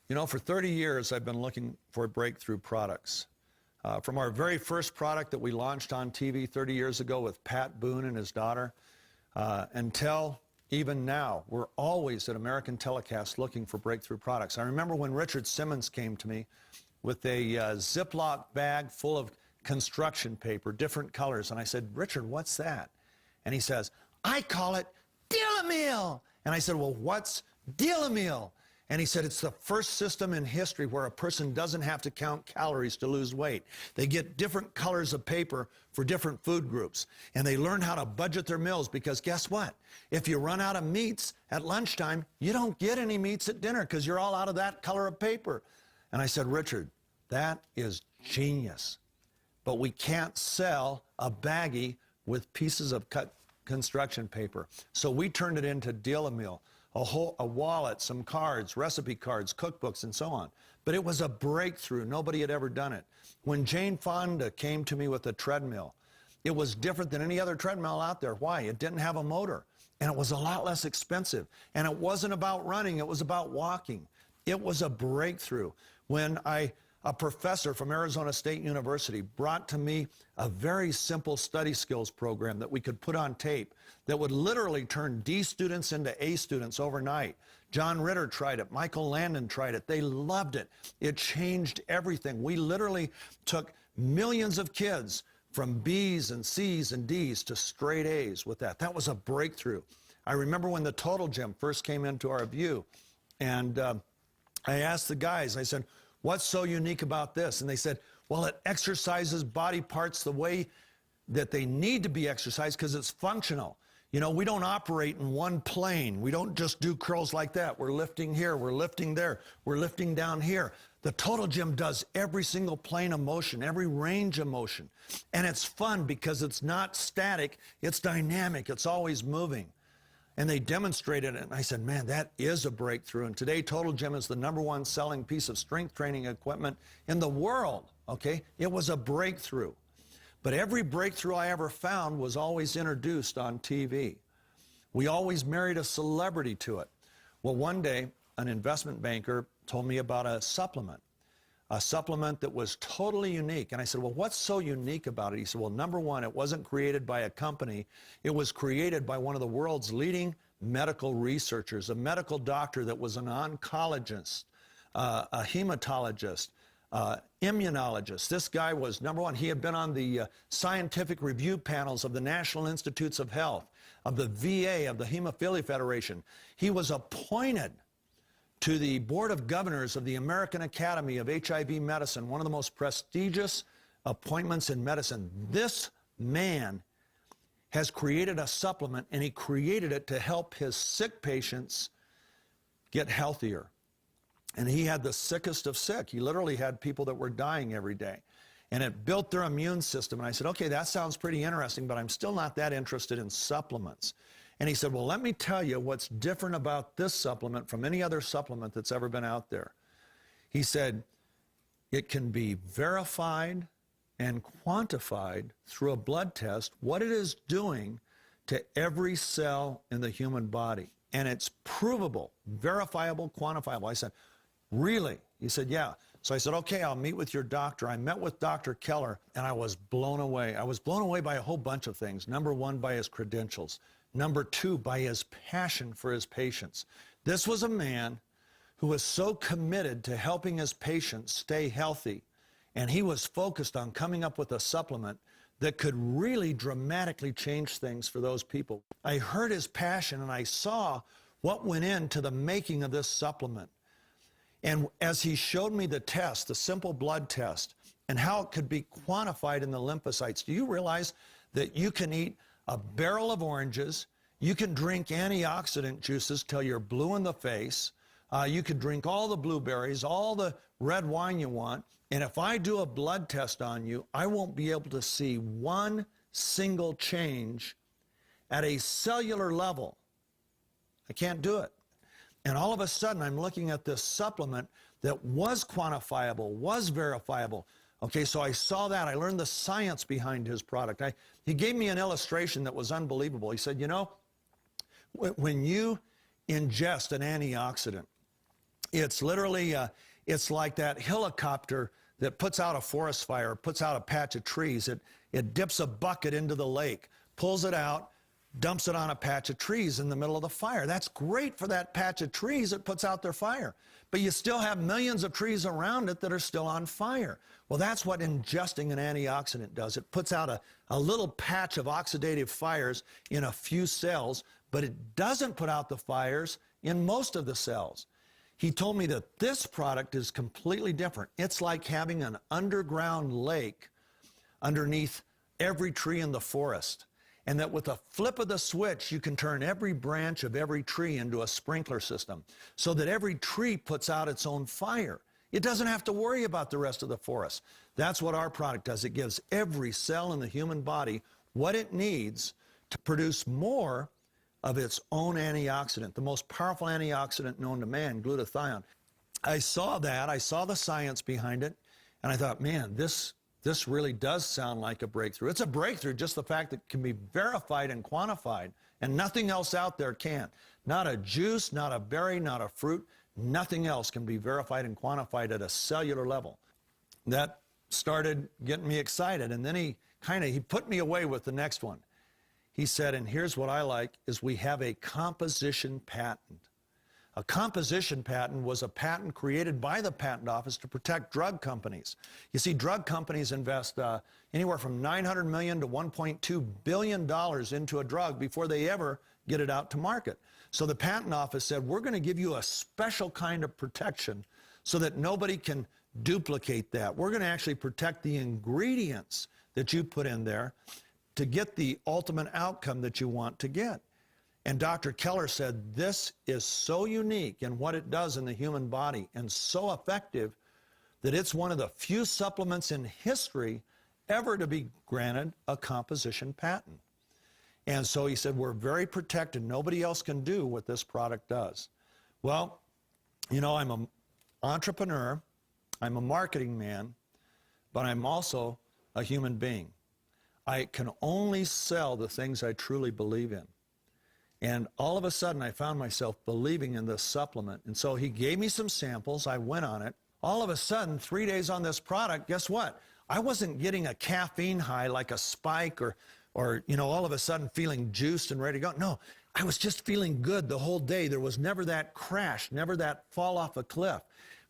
You know, for 30 years, I've been looking for breakthrough products. From our very first product that we launched on TV 30 years ago with Pat Boone and his daughter, until even now, we're always at American Telecast looking for breakthrough products. I remember when Richard Simmons came to me with a Ziploc bag full of construction paper, different colors, and I said, Richard, what's that? And he says, I call it Deal-A-Meal. And I said, well, what's Deal-A-Meal? And he said, it's the first system in history where a person doesn't have to count calories to lose weight. They get different colors of paper for different food groups. And they learn how to budget their meals because guess what? If you run out of meats at lunchtime, you don't get any meats at dinner because you're all out of that color of paper. And I said, Richard, that is genius. But we can't sell a baggie with pieces of cut construction paper. So we turned it into Deal-A-Meal. A wallet, some cards, recipe cards, cookbooks, and so on. But it was a breakthrough. Nobody had ever done it. When Jane Fonda came to me with a treadmill, it was different than any other treadmill out there. Why? It didn't have a motor, and it was a lot less expensive. And it wasn't about running. It was about walking. It was a breakthrough. When a professor from Arizona State University brought to me a very simple study skills program that we could put on tape that would literally turn D students into A students overnight. John Ritter tried it. Michael Landon tried it. They loved it. It changed everything. We literally took millions of kids from B's and C's and D's to straight A's with that. That was a breakthrough. I remember when the Total Gym first came into our view, and I asked the guys, I said, what's so unique about this? And they said, well, it exercises body parts the way that they need to be exercised because it's functional. You know, we don't operate in one plane. We don't just do curls like that. We're lifting here, we're lifting there, we're lifting down here. The Total Gym does every single plane of motion, every range of motion. And it's fun because it's not static, it's dynamic, it's always moving. And they demonstrated it, and I said, man, that is a breakthrough. And today, Total Gym is the #1 selling piece of strength training equipment in the world, okay? It was a breakthrough. But every breakthrough I ever found was always introduced on TV. We always married a celebrity to it. Well, one day, an investment banker told me about a supplement that was totally unique. And I said, well, what's so unique about it? He said, well, #1, it wasn't created by a company. It was created by one of the world's leading medical researchers, a medical doctor that was an oncologist, a hematologist, immunologist. This guy was #1. He had been on the scientific review panels of the National Institutes of Health, of the VA, of the Hemophilia Federation. He was appointed to the Board of Governors of the American Academy of HIV Medicine, one of the most prestigious appointments in medicine. This man has created a supplement, and he created it to help his sick patients get healthier. And he had the sickest of sick. He literally had people that were dying every day. And it built their immune system. And I said, okay, that sounds pretty interesting, but I'm still not that interested in supplements. And he said, well, let me tell you what's different about this supplement from any other supplement that's ever been out there. He said, it can be verified and quantified through a blood test what it is doing to every cell in the human body. And it's provable, verifiable, quantifiable. I said, really? He said, yeah. So I said, okay, I'll meet with your doctor. I met with Dr. Keller, and I was blown away. I was blown away by a whole bunch of things. #1, by his credentials. #2, by his passion for his patients. This was a man who was so committed to helping his patients stay healthy, and he was focused on coming up with a supplement that could really dramatically change things for those people. I heard his passion, and I saw what went into the making of this supplement. And as he showed me the test, the simple blood test, and how it could be quantified in the lymphocytes, do you realize that you can eat a barrel of oranges, you can drink antioxidant juices till you're blue in the face, you can drink all the blueberries, all the red wine you want, and if I do a blood test on you, I won't be able to see one single change at a cellular level. I can't do it. And all of a sudden, I'm looking at this supplement that was quantifiable, was verifiable. Okay, so I saw that. I learned the science behind his product. He gave me an illustration that was unbelievable. He said, you know, when you ingest an antioxidant, It's literally, it's like that helicopter that puts out a forest fire, puts out a patch of trees. It dips a bucket into the lake, pulls it out, dumps it on a patch of trees in the middle of the fire. That's great for that patch of trees that puts out their fire. But you still have millions of trees around it that are still on fire. Well, that's what ingesting an antioxidant does. It puts out a little patch of oxidative fires in a few cells, but it doesn't put out the fires in most of the cells. He told me that this product is completely different. It's like having an underground lake underneath every tree in the forest. And that with a flip of the switch, you can turn every branch of every tree into a sprinkler system so that every tree puts out its own fire. It doesn't have to worry about the rest of the forest. That's what our product does. It gives every cell in the human body what it needs to produce more of its own antioxidant, the most powerful antioxidant known to man, glutathione. I saw that, I saw the science behind it, and I thought, man, this really does sound like a breakthrough. It's a breakthrough, just the fact that it can be verified and quantified, and nothing else out there can. Not a juice, not a berry, not a fruit, nothing else can be verified and quantified at a cellular level. That started getting me excited, and then he put me away with the next one. He said, and here's what I like, is we have a composition patent. A composition patent was a patent created by the patent office to protect drug companies. You see, drug companies invest anywhere from $900 million to $1.2 billion into a drug before they ever get it out to market. So the patent office said, we're going to give you a special kind of protection so that nobody can duplicate that. We're going to actually protect the ingredients that you put in there to get the ultimate outcome that you want to get. And Dr. Keller said, this is so unique in what it does in the human body and so effective that it's one of the few supplements in history ever to be granted a composition patent. And so he said, we're very protected. Nobody else can do what this product does. Well, you know, I'm an entrepreneur, I'm a marketing man, but I'm also a human being. I can only sell the things I truly believe in. And all of a sudden, I found myself believing in this supplement. And so he gave me some samples. I went on it. All of a sudden, 3 days on this product, guess what? I wasn't getting a caffeine high like a spike or you know, all of a sudden feeling juiced and ready to go. No, I was just feeling good the whole day. There was never that crash, never that fall off a cliff.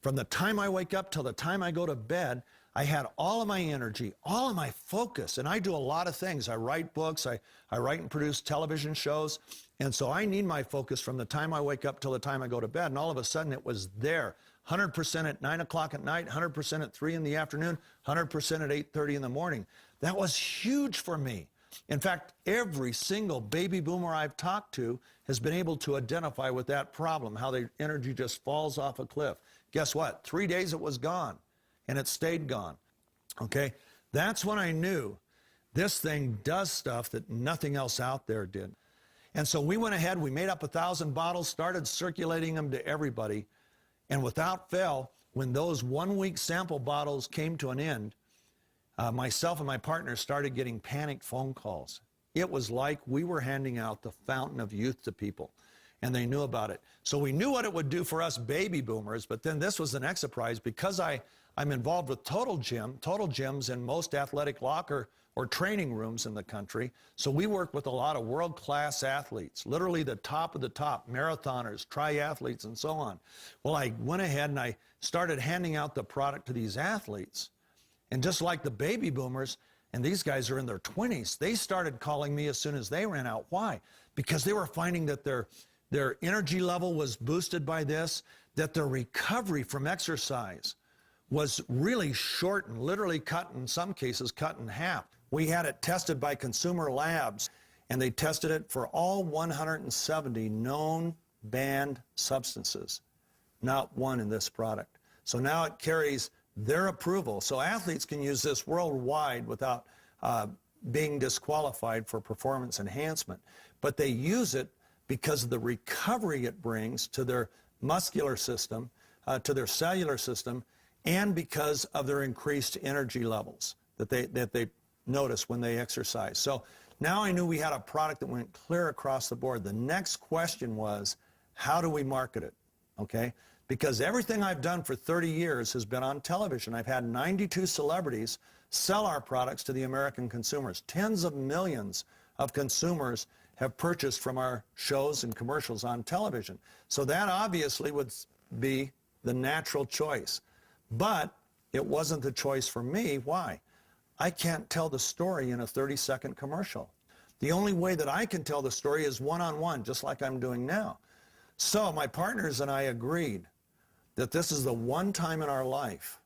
From the time I wake up till the time I go to bed, I had all of my energy, all of my focus, and I do a lot of things. I write books, I write and produce television shows, and so I need my focus from the time I wake up till the time I go to bed, and all of a sudden it was there, 100% at 9 o'clock at night, 100% at 3 in the afternoon, 100% at 8:30 in the morning. That was huge for me. In fact, every single baby boomer I've talked to has been able to identify with that problem, how their energy just falls off a cliff. Guess what? 3 days it was gone. And it stayed gone, okay? That's when I knew this thing does stuff that nothing else out there did. And so we went ahead, we made up 1,000 bottles, started circulating them to everybody, and without fail, when those 1 week sample bottles came to an end, myself and my partner started getting panicked phone calls. It was like we were handing out the fountain of youth to people, and they knew about it. So we knew what it would do for us baby boomers, but then this was the next surprise. Because I'm involved with Total Gyms in most athletic locker or training rooms in the country. So we work with a lot of world-class athletes, literally the top of the top, marathoners, triathletes, and so on. Well, I went ahead and I started handing out the product to these athletes. And just like the baby boomers, and these guys are in their 20s, they started calling me as soon as they ran out. Why? Because they were finding that their energy level was boosted by this, that their recovery from exercise was really shortened, literally cut, in some cases, cut in half. We had it tested by consumer labs, and they tested it for all 170 known banned substances, not one in this product. So now it carries their approval. So athletes can use this worldwide without being disqualified for performance enhancement. But they use it because of the recovery it brings to their muscular system, to their cellular system, and because of their increased energy levels that they notice when they exercise. So now I knew we had a product that went clear across the board. The next question was, how do we market it? Okay? because everything I've done for 30 years has been on television. I've had 92 celebrities sell our products to the American consumers. Tens of millions of consumers have purchased from our shows and commercials on television. So that obviously would be the natural choice. But it wasn't the choice for me. Why? I can't tell the story in a 30-second commercial. The only way that I can tell the story is one-on-one, just like I'm doing now. So my partners and I agreed that this is the one time in our life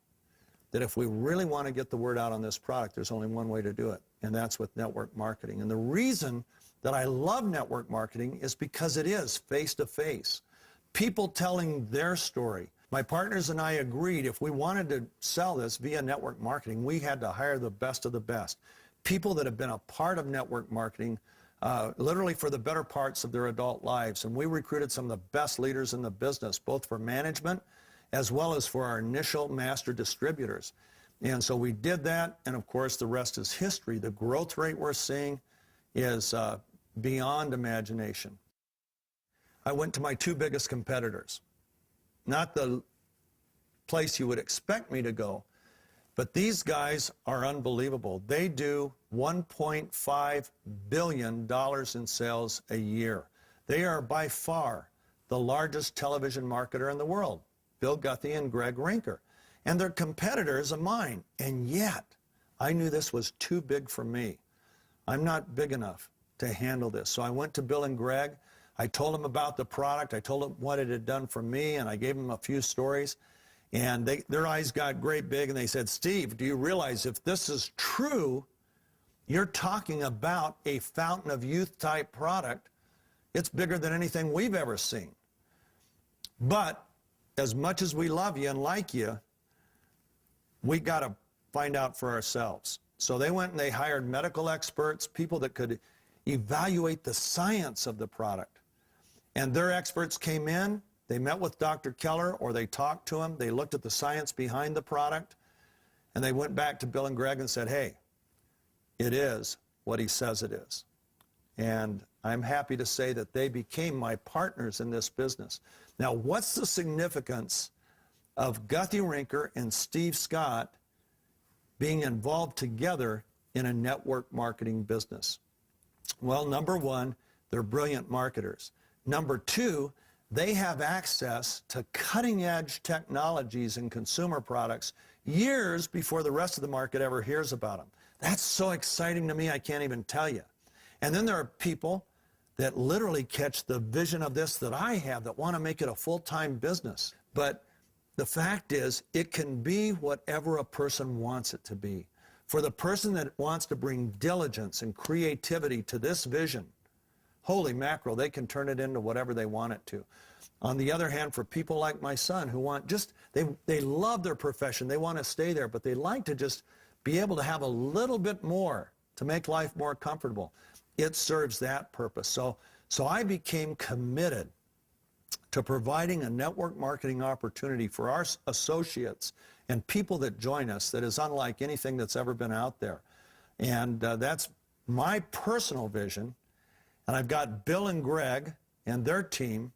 that if we really want to get the word out on this product, there's only one way to do it, and that's with network marketing. And the reason that I love network marketing is because it is face-to-face. People telling their story. My partners and I agreed if we wanted to sell this via network marketing, we had to hire the best of the best. People that have been a part of network marketing literally for the better parts of their adult lives. And we recruited some of the best leaders in the business, both for management as well as for our initial master distributors. And so we did that, and of course the rest is history. The growth rate we're seeing is beyond imagination. I went to my two biggest competitors. Not the place you would expect me to go, but these guys are unbelievable. They do $1.5 billion in sales a year. They are by far the largest television marketer in the world, Bill Guthrie and Greg Rinker. And they're competitors of mine. And yet, I knew this was too big for me. I'm not big enough to handle this. So I went to Bill and Greg. I told them about the product. I told them what it had done for me, and I gave them a few stories. And their eyes got great big, and they said, Steve, do you realize if this is true, you're talking about a fountain of youth type product. It's bigger than anything we've ever seen. But as much as we love you and like you, we got to find out for ourselves. So they went and they hired medical experts, people that could evaluate the science of the product. And their experts came in, they met with Dr. Keller, or they talked to him, they looked at the science behind the product, and they went back to Bill and Greg and said, hey, it is what he says it is. And I'm happy to say that they became my partners in this business. Now, what's the significance of Guthrie Rinker and Steve Scott being involved together in a network marketing business? Well, number one, they're brilliant marketers. Number two, they have access to cutting-edge technologies and consumer products years before the rest of the market ever hears about them. That's so exciting to me, I can't even tell you. And then there are people that literally catch the vision of this that I have that want to make it a full-time business. But the fact is, it can be whatever a person wants it to be. For the person that wants to bring diligence and creativity to this vision, holy mackerel, they can turn it into whatever they want it to. On the other hand, for people like my son who want just, they love their profession, they want to stay there, but they like to just be able to have a little bit more to make life more comfortable. It serves that purpose. So I became committed to providing a network marketing opportunity for our associates and people that join us that is unlike anything that's ever been out there. And that's my personal vision. And I've got Bill and Greg and their team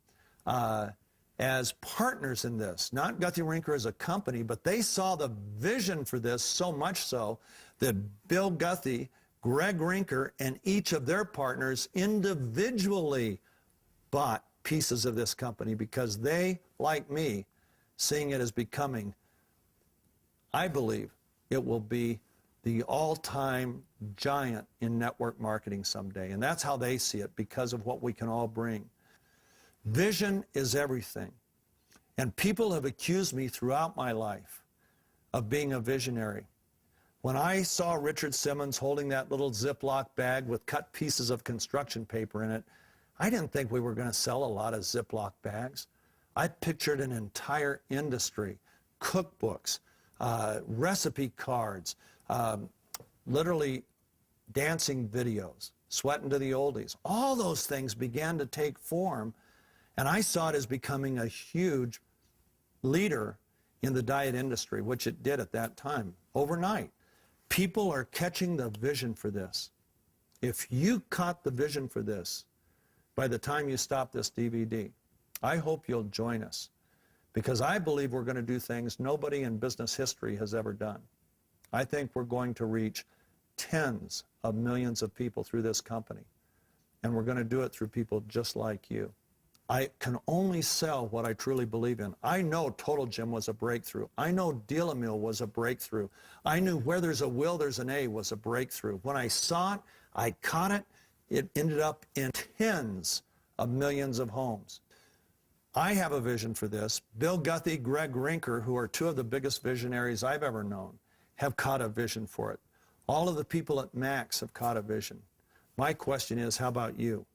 as partners in this, not Guthrie Rinker as a company, but they saw the vision for this so much so that Bill Guthrie, Greg Rinker, and each of their partners individually bought pieces of this company because they, like me, seeing it as becoming, I believe it will be the all-time giant in network marketing someday. And that's how they see it because of what we can all bring. Vision is everything. And people have accused me throughout my life of being a visionary. When I saw Richard Simmons holding that little Ziploc bag with cut pieces of construction paper in it, I didn't think we were going to sell a lot of Ziploc bags. I pictured an entire industry, cookbooks, recipe cards, literally dancing videos, sweating to the oldies. All those things began to take form, and I saw it as becoming a huge leader in the diet industry, which it did at that time, overnight. People are catching the vision for this. If you caught the vision for this by the time you stop this DVD, I hope you'll join us, because I believe we're going to do things nobody in business history has ever done. I think we're going to reach tens of millions of people through this company, and we're going to do it through people just like you. I can only sell what I truly believe in. I know Total Gym was a breakthrough. I know Deal-A-Meal was a breakthrough. I knew where there's a will, there's an A was a breakthrough. When I saw it, I caught it. It ended up in tens of millions of homes. I have a vision for this. Bill Guthrie, Greg Rinker, who are two of the biggest visionaries I've ever known, have caught a vision for it. All of the people at Max have caught a vision. My question is, how about you?